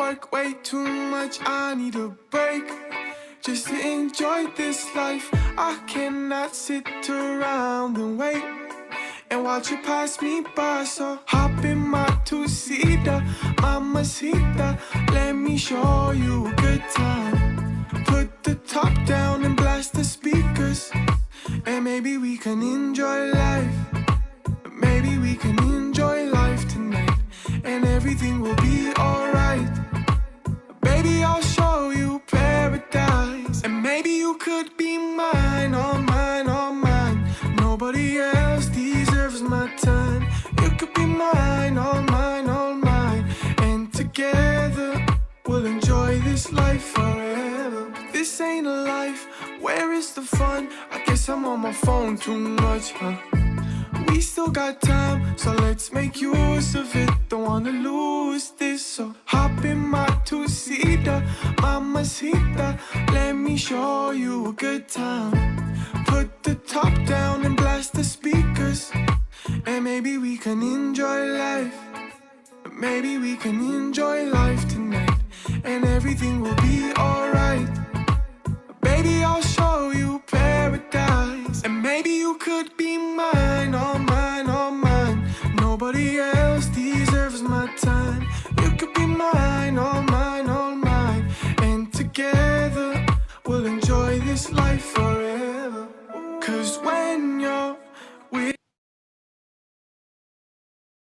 work way too much, I need a break just to enjoy this life. I cannot sit around and wait and watch you pass me by. So hop in my two-seater, mamacita, let me show you a good time. Put the top down and blast the speakers, and maybe we can enjoy life. Maybe we can enjoy life tonight, and everything will be alright. Baby, I'll show you paradise, and maybe you could be mine, all mine, all mine. Nobody else deserves my time. You could be mine, all mine, all mine. And together we'll enjoy this life forever. This ain't a life, where is the fun? I guess I'm on my phone too much, huh? We still got time, so let's make use of it. Don't wanna lose this, so hop in my two-seater, mamacita, let me show you a good time. Put the top down and blast the speakers, and maybe we can enjoy life. Maybe we can enjoy life tonight, and everything will be alright.